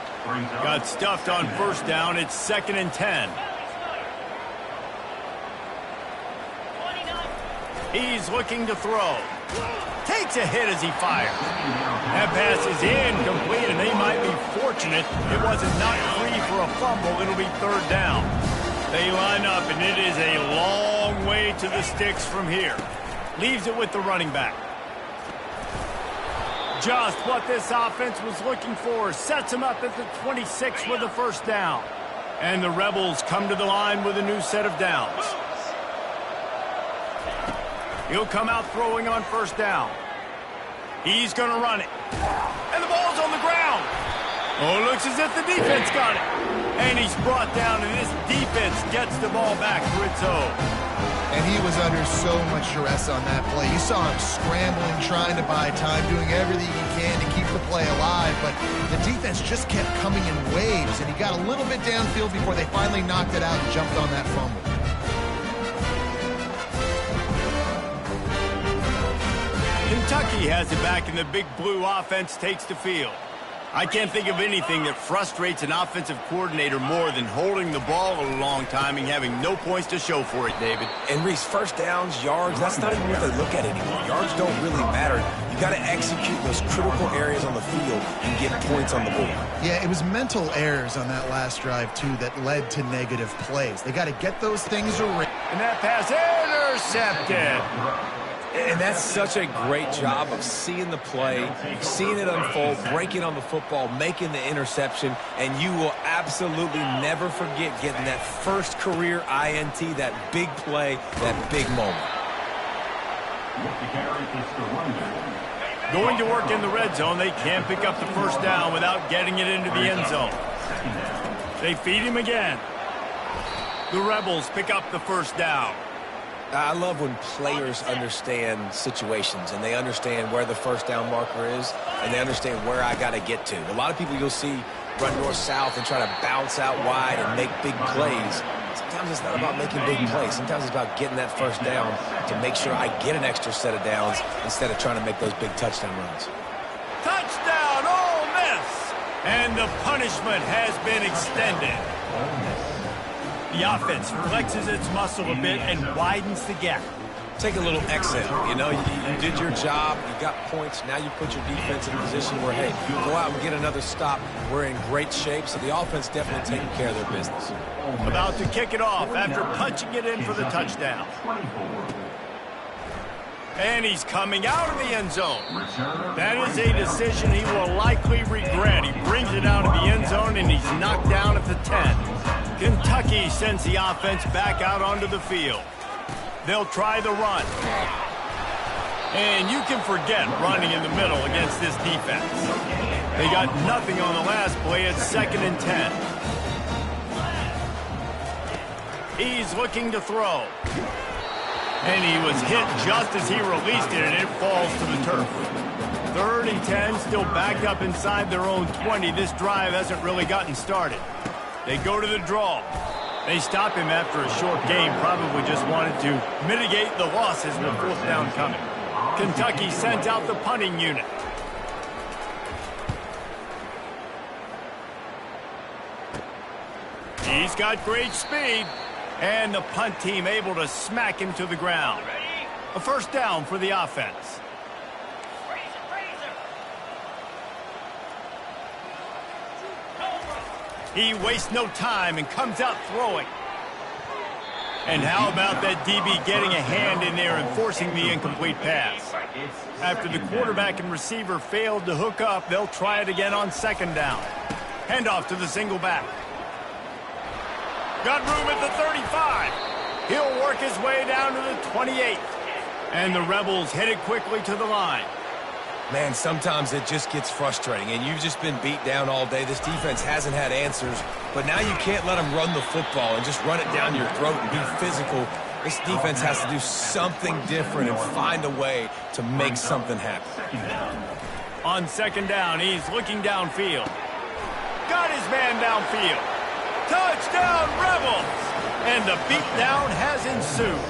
Got stuffed on 1st down. It's 2nd and 10. He's looking to throw. Takes a hit as he fires. That pass is incomplete, and they might be fortunate it wasn't knocked free for a fumble. It'll be 3rd down. They line up, and it is a long way to the sticks from here. Leaves it with the running back. Just what this offense was looking for. Sets him up at the 26 with the 1st down. And the Rebels come to the line with a new set of downs. He'll come out throwing on 1st down. He's going to run it. And the ball's on the ground. Oh, it looks as if the defense got it. And he's brought down, and this defense gets the ball back for its own. And he was under so much duress on that play. You saw him scrambling, trying to buy time, doing everything he can to keep the play alive. But the defense just kept coming in waves, and he got a little bit downfield before they finally knocked it out and jumped on that fumble. Kentucky has it back, and the Big Blue offense takes the field. I can't think of anything that frustrates an offensive coordinator more than holding the ball a long time and having no points to show for it, David. And Reese, 1st downs, yards, that's not even what they look at anymore. Yards don't really matter. You got to execute those critical areas on the field and get points on the board. Yeah, it was mental errors on that last drive, too, that led to negative plays. They got to get those things around. And that pass intercepted. And that's such a great job of seeing the play, seeing it unfold, breaking on the football, making the interception, and you will absolutely never forget getting that first career INT, that big play, that big moment. Going to work in the red zone, they can't pick up the 1st down without getting it into the end zone. They feed him again. The Rebels pick up the 1st down. I love when players understand situations and they understand where the 1st down marker is and they understand where I got to get to. A lot of people you'll see run north-south and try to bounce out wide and make big plays. Sometimes it's not about making big plays. Sometimes it's about getting that 1st down to make sure I get an extra set of downs instead of trying to make those big touchdown runs. Touchdown, Ole Miss! And the punishment has been extended. The offense flexes its muscle a bit and widens the gap. Take a little exhale. You know, you did your job. You got points. Now you put your defense in a position where, hey, go out and get another stop. We're in great shape, so the offense definitely taking care of their business. About to kick it off after punching it in for the touchdown. And he's coming out of the end zone. That is a decision he will likely regret. He brings it out of the end zone, and he's knocked down at the 10. Kentucky sends the offense back out onto the field. They'll try the run. And you can forget running in the middle against this defense. They got nothing on the last play. It's 2nd and 10. He's looking to throw. And he was hit just as he released it, and it falls to the turf. 3rd and 10, still backed up inside their own 20. This drive hasn't really gotten started. They go to the draw. They stop him after a short game, probably just wanted to mitigate the losses with 4th down coming. Kentucky sends out the punting unit. He's got great speed, and the punt team able to smack him to the ground. A 1st down for the offense. He wastes no time and comes out throwing. And how about that DB getting a hand in there and forcing the incomplete pass? After the quarterback and receiver failed to hook up, they'll try it again on 2nd down. Handoff to the single back. Got room at the 35. He'll work his way down to the 28. And the Rebels headed quickly to the line. Man, sometimes it just gets frustrating, and you've just been beat down all day. This defense hasn't had answers, but now you can't let them run the football and just run it down your throat and be physical. This defense has to do something different and find a way to make something happen. On 2nd down, he's looking downfield. Got his man downfield. Touchdown, Rebels! And the beatdown has ensued.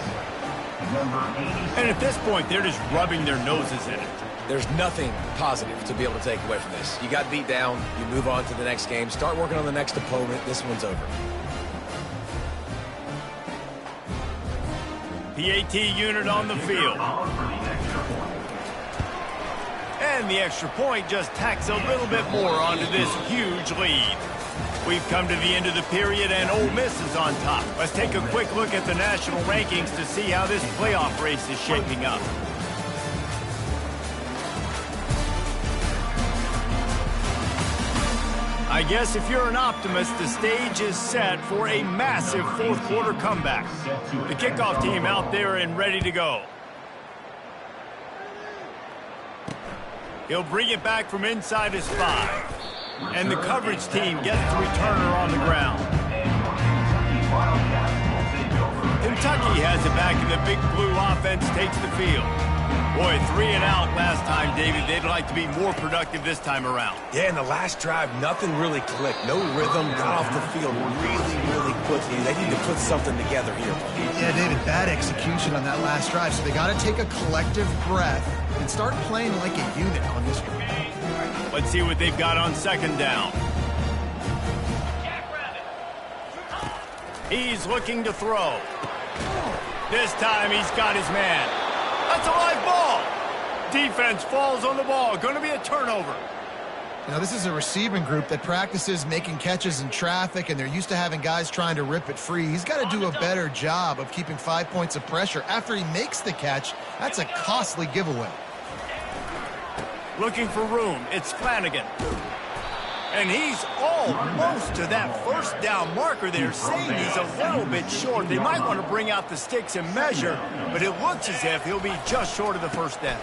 And at this point, they're just rubbing their noses in it. There's nothing positive to be able to take away from this. You got beat down, you move on to the next game, start working on the next opponent. This one's over. PAT unit on the field. And the extra point just tacks a little bit more onto this huge lead. We've come to the end of the period, and Ole Miss is on top. Let's take a quick look at the national rankings to see how this playoff race is shaping up. I guess if you're an optimist, the stage is set for a massive 4th quarter comeback. The kickoff team out there and ready to go. He'll bring it back from inside his 5. And the coverage team gets the returner on the ground. Kentucky has it back, and the Big Blue offense takes the field. Boy, 3 and out last time, David. They'd like to be more productive this time around. Yeah, in the last drive, nothing really clicked. No rhythm, got off the field really quickly. They need to put something together here. Yeah, David, bad execution on that last drive. So they got to take a collective breath and start playing like a unit on this one. Let's see what they've got on 2nd down. He's looking to throw. This time he's got his man. That's a live ball. Defense falls on the ball. Going to be a turnover. You know, this is a receiving group that practices making catches in traffic, and they're used to having guys trying to rip it free. He's got to do a better job of keeping 5 points of pressure after he makes the catch. That's a costly giveaway. Looking for room. It's Flanagan. And he's almost to that 1st down marker there, saying he's a little bit short. They might want to bring out the sticks and measure, but it looks as if he'll be just short of the 1st down.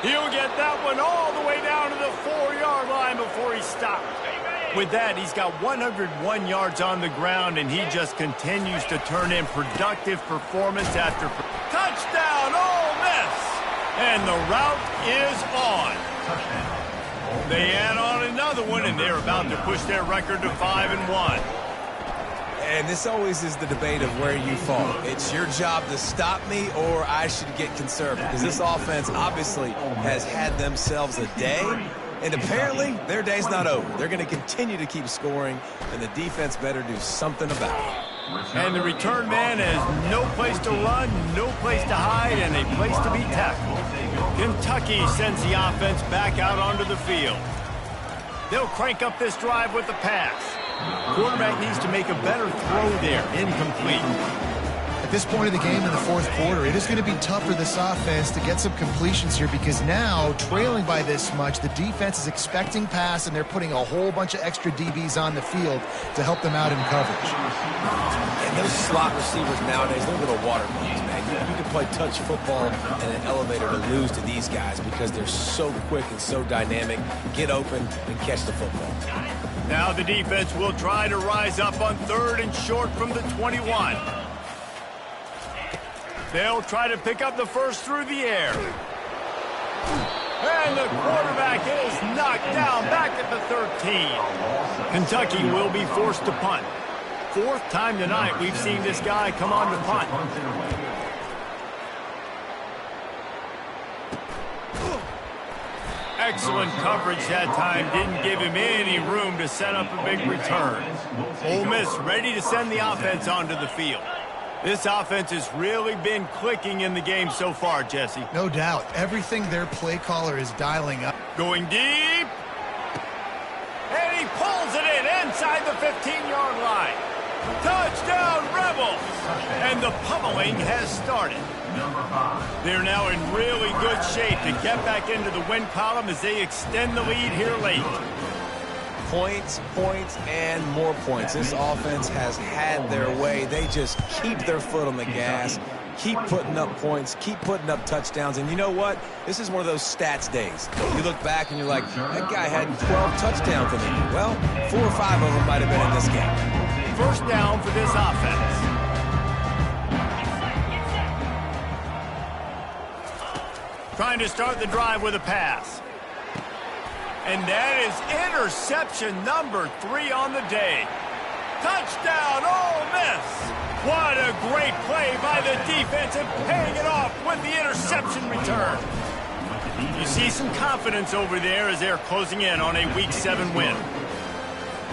He'll get that one all the way down to the 4-yard line before he stopped. With that, he's got 101 yards on the ground, and he just continues to turn in productive performance after touchdown, Ole Miss! And the route is on. They add on another one, and they're about to push their record to 5-1. And this always is the debate of where you fall. It's your job to stop me, or I should get conservative. Because this offense obviously has had themselves a day, and apparently their day's not over. They're going to continue to keep scoring, and the defense better do something about it. And the return man has no place to run, no place to hide, and a place to be tackled. Kentucky sends the offense back out onto the field. They'll crank up this drive with the pass. Quarterback needs to make a better throw there. Incomplete. At this point of the game in the 4th quarter, it is going to be tough for this offense to get some completions here, because now, trailing by this much, the defense is expecting pass, and they're putting a whole bunch of extra DBs on the field to help them out in coverage. And those slot receivers nowadays, they're little water boys, man. You can play touch football in an elevator to lose to these guys because they're so quick and so dynamic. Get open and catch the football. Now the defense will try to rise up on 3rd and short from the 21. They'll try to pick up the first through the air. And the quarterback is knocked down back at the 13. Kentucky will be forced to punt. Fourth time tonight we've seen this guy come on to punt. Excellent coverage that time. Didn't give him any room to set up a big return. Ole Miss ready to send the offense onto the field. This offense has really been clicking in the game so far, Jesse. No doubt. Everything their play caller is dialing up. Going deep. And he pulls it in inside the 15-yard line. Touchdown, Rebels! And the pummeling has started. They're now in really good shape to get back into the win column as they extend the lead here late. Points, points, and more points. This offense has had their way. They just keep their foot on the gas, keep putting up points, keep putting up touchdowns. And you know what? This is one of those stats days. You look back and you're like, that guy had 12 touchdowns in it. Well, 4 or 5 of them might have been in this game. First down for this offense. Trying to start the drive with a pass. And that is interception number 3 on the day. Touchdown, Ole Miss! What a great play by the defense and paying it off with the interception return. You see some confidence over there as they're closing in on a Week 7 win.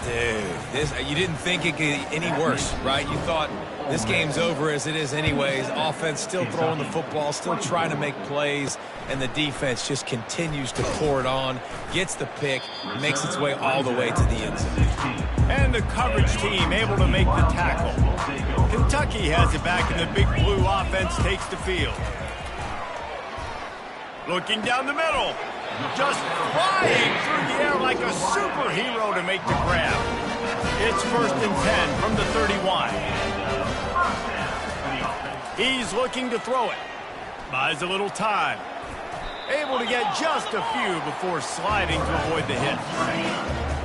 Dude, you didn't think it could get any worse, right? You thought this game's over as it is anyways. Offense still throwing the football, still trying to make plays, and the defense just continues to pour it on, gets the pick, makes its way all the way to the end zone. And the coverage team able to make the tackle. Kentucky has it back, and the Big Blue offense takes the field. Looking down the middle. Just flying through the air like a superhero to make the grab. It's 1st and 10 from the 31. He's looking to throw it. Buys a little time. Able to get just a few before sliding to avoid the hit.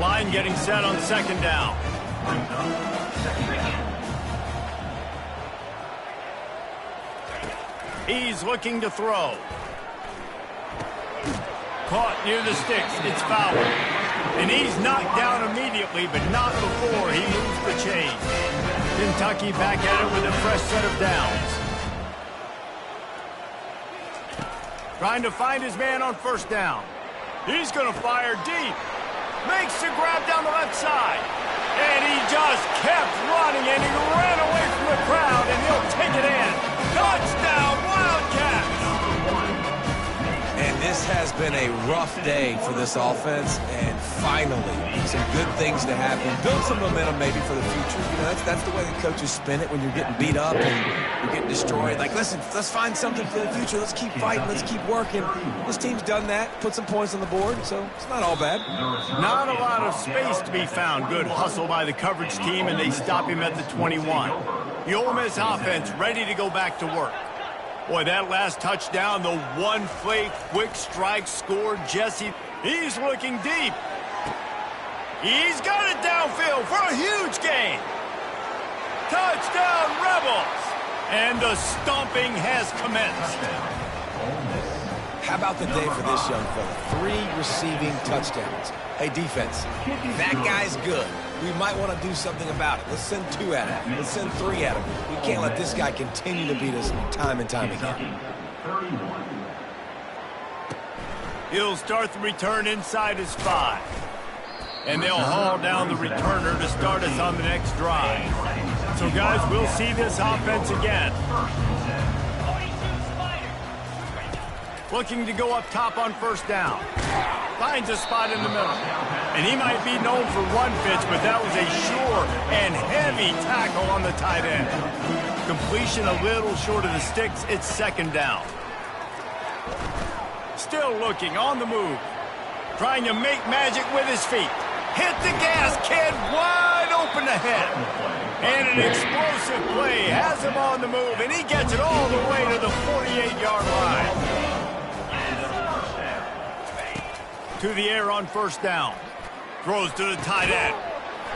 Line getting set on 2nd down. He's looking to throw. Caught near the sticks. It's foul. And he's knocked down immediately, but not before he moves the chain. Kentucky back at it with a fresh set of downs. Trying to find his man on 1st down. He's going to fire deep. Makes the grab down the left side. And he just kept running, and he ran away from the crowd, and he'll take it in. Touchdown, Wildcats! And this has been a rough day for this offense, and finally, some good things to happen. Build some momentum maybe for the future. You know, that's the way the coaches spin it when you're getting beat up and you're getting destroyed. Like, listen, let's find something for the future. Let's keep fighting. Let's keep working. This team's done that, put some points on the board, so it's not all bad. Not a lot of space to be found. Good hustle by the coverage team, and they stop him at the 21. The Ole Miss offense ready to go back to work. Boy, that last touchdown, the one-play quick strike scored Jesse. He's looking deep. He's got it downfield for a huge gain. Touchdown, Rebels! And the stomping has commenced. How about the day for this young fella? 3 receiving touchdowns. Hey, defense, that guy's good. We might want to do something about it. Let's send 2 at him. Let's send 3 at him. We can't let this guy continue to beat us time and time again. He'll start the return inside his 5. And they'll haul down the returner to start us on the next drive. So, guys, we'll see this offense again. Looking to go up top on 1st down. Finds a spot in the middle. And he might be known for run fits, but that was a sure and heavy tackle on the tight end. Completion a little short of the sticks. It's 2nd down. Still looking on the move. Trying to make magic with his feet. Hit the gas, kid. Wide open ahead. And an explosive play has him on the move, and he gets it all the way to the 48-yard line. To the air on 1st down. Throws to the tight end.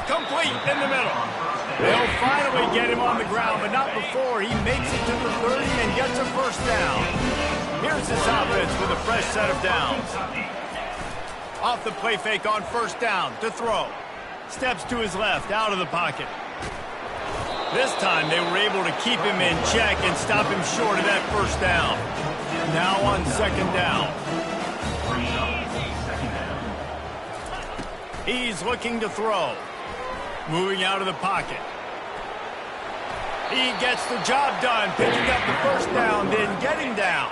Complete in the middle. They'll finally get him on the ground, but not before he makes it to the 30 and gets gets a first down. Here's this offense with a fresh set of downs. Off the play fake on first down to throw. Steps to his left, out of the pocket. This time they were able to keep him in check and stop him short of that first down. Now on second down. He's looking to throw. Moving out of the pocket. He gets the job done, picking up the first down, then getting down.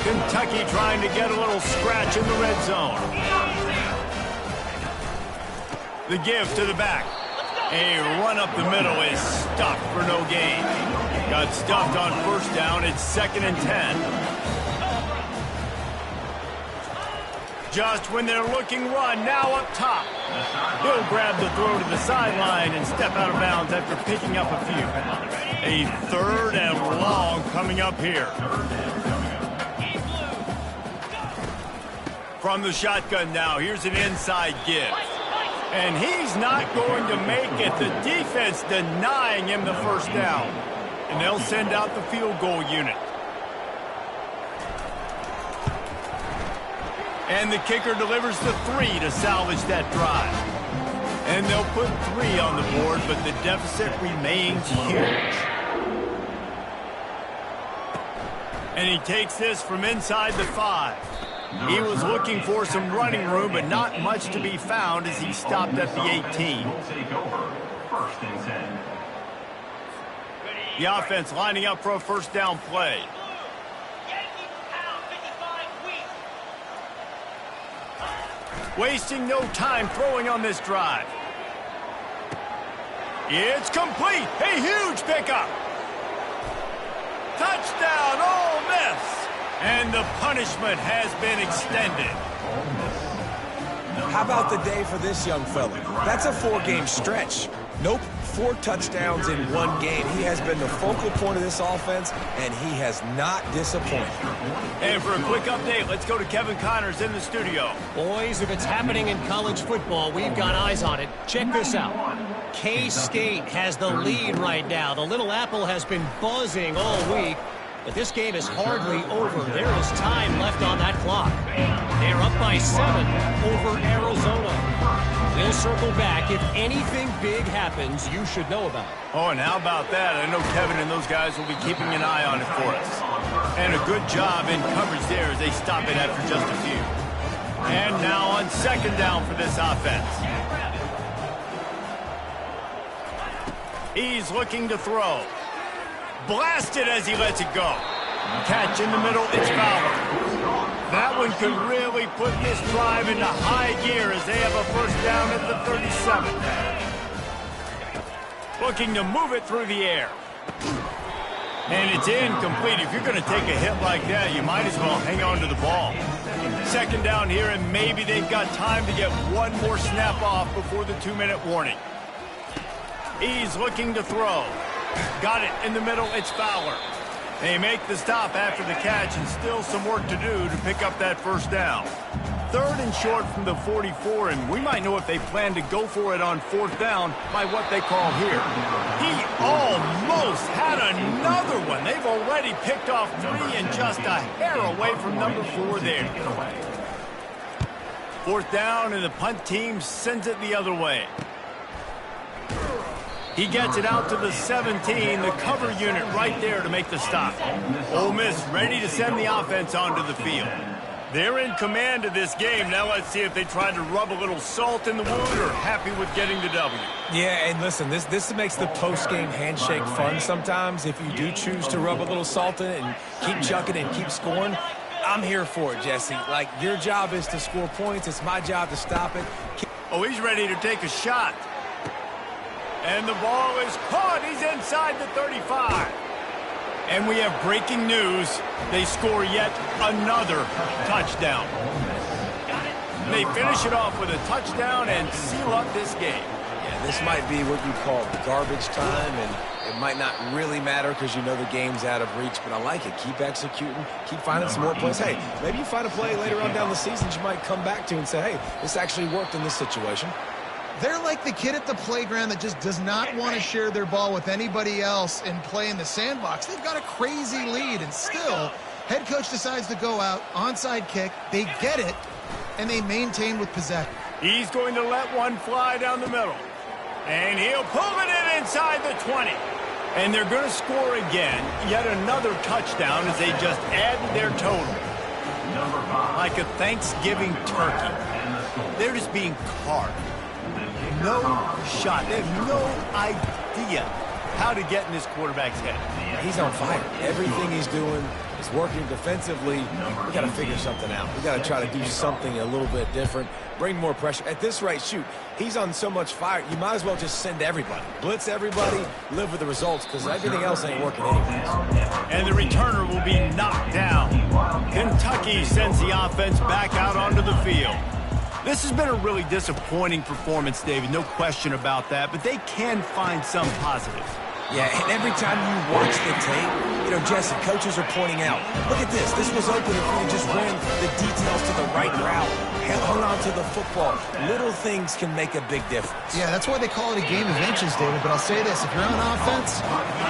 Kentucky trying to get a little scratch in the red zone. The give to the back. A run up the middle is stuffed for no gain. Got stuffed on first down. It's 2nd and 10. Just when they're looking run, now up top. He'll grab the throw to the sideline and step out of bounds after picking up a few. A 3rd and long coming up here. From the shotgun now, here's an inside give. And he's not going to make it. The defense denying him the first down. And they'll send out the field goal unit. And the kicker delivers the 3 to salvage that drive. And they'll put 3 on the board, but the deficit remains huge. And he takes this from inside the 5. He was looking for some running room, but not much to be found as he stopped at the 18. The offense lining up for a first down play. Wasting no time throwing on this drive. It's complete. A huge pickup. Touchdown, Ole Miss. And the punishment has been extended. How about the day for this young fella? That's a 4-game stretch. Nope, 4 touchdowns in 1 game. He has been the focal point of this offense, and he has not disappointed. And for a quick update, let's go to Kevin Connors in the studio. Boys, if it's happening in college football, we've got eyes on it. Check this out. K-State has the lead right now. The Little Apple has been buzzing all week. But this game is hardly over. There is time left on that clock. They're up by 7 over Arizona. We'll circle back. If anything big happens, you should know about it. Oh, and how about that? I know Kevin and those guys will be keeping an eye on it for us. And a good job in coverage there as they stop it after just a few. And now on second down for this offense. He's looking to throw. Blasted as he lets it go. Catch in the middle, it's Fowler. That one could really put this drive into high gear as they have a first down at the 37. Looking to move it through the air. And it's incomplete. If you're going to take a hit like that, you might as well hang on to the ball. Second down here, and maybe they've got time to get one more snap off before the 2-minute warning. He's looking to throw. Got it in the middle, it's Fowler. They make the stop after the catch and still some work to do to pick up that first down. 3rd and short from the 44, and we might know if they plan to go for it on 4th down by what they call here. He almost had another one. They've already picked off 3 and just a hair away from number 4 there. 4th down, and the punt team sends it the other way. He gets it out to the 17, the cover unit right there to make the stop. Ole Miss ready to send the offense onto the field. They're in command of this game. Now let's see if they try to rub a little salt in the wound or happy with getting the W. Yeah, and listen, this makes the post-game handshake fun sometimes. If you do choose to rub a little salt in it and keep chucking and keep scoring, I'm here for it, Jesse. Like, your job is to score points. It's my job to stop it. Oh, he's ready to take a shot. And the ball is caught. He's inside the 35. And we have breaking news. They score yet another touchdown. They finish it off with a touchdown and seal up this game. Yeah, this might be what you call garbage time, and it might not really matter because you know the game's out of reach, but I like it. Keep executing. Keep finding some more plays. Hey, maybe you find a play later on down the season you might come back to and say, hey, this actually worked in this situation. They're like the kid at the playground that just does not want to share their ball with anybody else and play in the sandbox. They've got a crazy lead, and still, head coach decides to go out, onside kick. They get it, and they maintain with possession. He's going to let one fly down the middle. And he'll pull it in inside the 20. And they're going to score again. Yet another touchdown as they just added their total. Like a Thanksgiving turkey. They're just being carved. No shot. They have no idea how to get in this quarterback's head. He's on fire. Everything he's doing is working defensively. We got to figure something out. We got to try to do something a little bit different. Bring more pressure. At this rate, shoot, he's on so much fire, you might as well just send everybody. Blitz everybody, live with the results, because everything else ain't working anyways. And the returner will be knocked down. Kentucky sends the offense back out onto the field. This has been a really disappointing performance, David, no question about that, but they can find some positives. Yeah, and every time you watch the tape, you know, Jesse, coaches are pointing out, look at this. This was open if we just ran the details to the right route, hung on to the football. Little things can make a big difference. Yeah, that's why they call it a game of inches, David. But I'll say this, if you're on offense,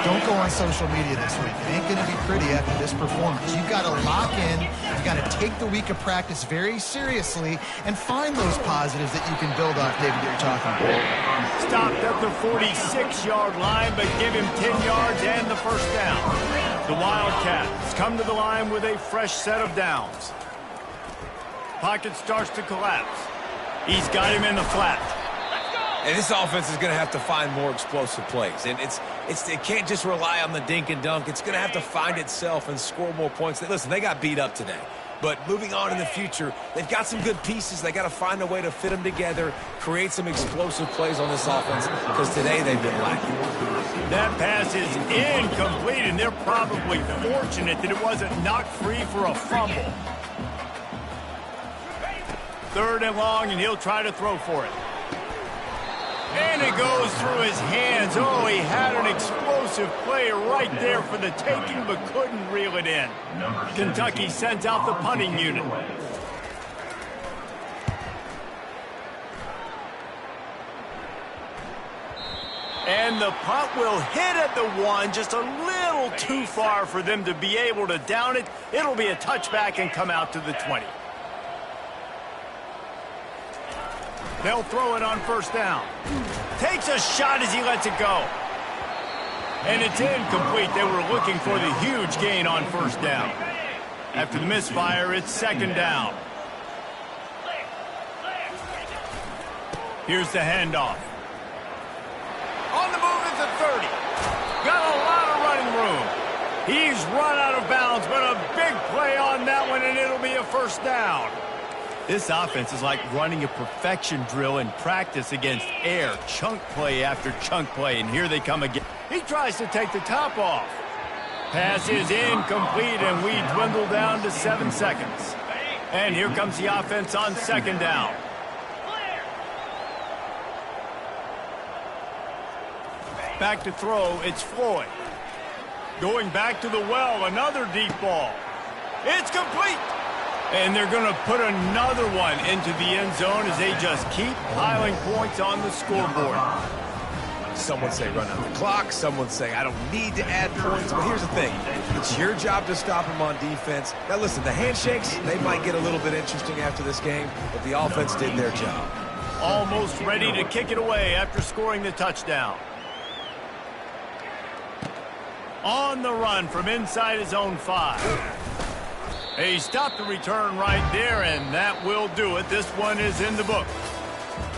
don't go on social media this week. It ain't going to be pretty after this performance. You've got to lock in. You've got to take the week of practice very seriously and find those positives that you can build off, David, that you're talking about. Stopped at the 46-yard line, but give him 10 yards and the first down. The Wildcats come to the line with a fresh set of downs. Pocket starts to collapse. He's got him in the flat. And this offense is going to have to find more explosive plays. And it can't just rely on the dink and dunk. It's going to have to find itself and score more points. Listen, they got beat up today. But moving on in the future, they've got some good pieces. They got to find a way to fit them together, create some explosive plays on this offense, because today they've been lacking. That pass is incomplete, and they're probably fortunate that it wasn't knocked free for a fumble. 3rd and long, and he'll try to throw for it. And it goes through his hands. Oh, he had an explosive play right there for the taking, but couldn't reel it in. Kentucky sends out the punting unit. And the punt will hit at the 1, just a little too far for them to be able to down it. It'll be a touchback and come out to the 20. They'll throw it on 1st down. Takes a shot as he lets it go. And it's incomplete. They were looking for the huge gain on 1st down. After the misfire, it's 2nd down. Here's the handoff. On the move is the 30. Got a lot of running room. He's run out of bounds, but a big play on that one, and it'll be a 1st down. This offense is like running a perfection drill in practice against air. Chunk play after chunk play, and here they come again. He tries to take the top off. Pass is incomplete, and we dwindle down to 7 seconds. And here comes the offense on 2nd down. Back to throw, it's Floyd. Going back to the well, another deep ball. It's complete. And they're going to put another one into the end zone as they just keep piling points on the scoreboard. Some would say run out the clock. Some would say I don't need to add points. But here's the thing. It's your job to stop them on defense. Now, listen, the handshakes, they might get a little bit interesting after this game, but the offense did their job. Almost ready to kick it away after scoring the touchdown. On the run from inside his own 5. He stopped the return right there, and that will do it. This one is in the book.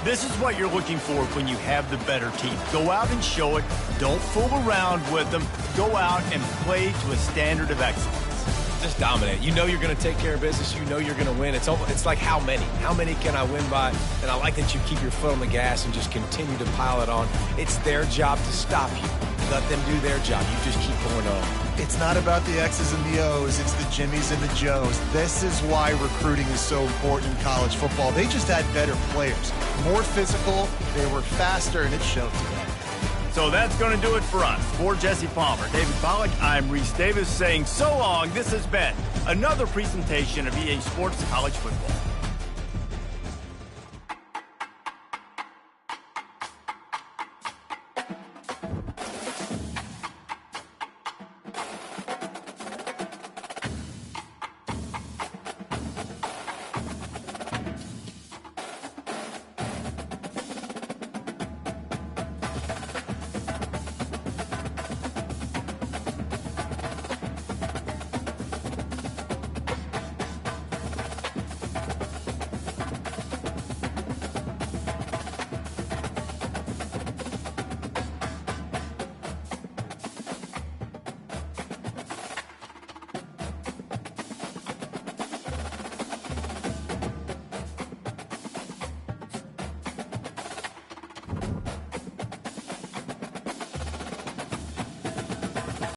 This is what you're looking for when you have the better team. Go out and show it. Don't fool around with them. Go out and play to a standard of excellence. Just dominate. You know you're going to take care of business. You know you're going to win. It's like how many? How many can I win by? And I like that you keep your foot on the gas and just continue to pile it on. It's their job to stop you. Let them do their job. You just keep going on. It's not about the X's and the O's. It's the Jimmies and the Joes. This is why recruiting is so important in college football. They just had better players. More physical. They were faster, and it showed today. So that's going to do it for us. For Jesse Palmer, David Pollack, I'm Reese Davis saying so long. This has been another presentation of EA Sports College Football.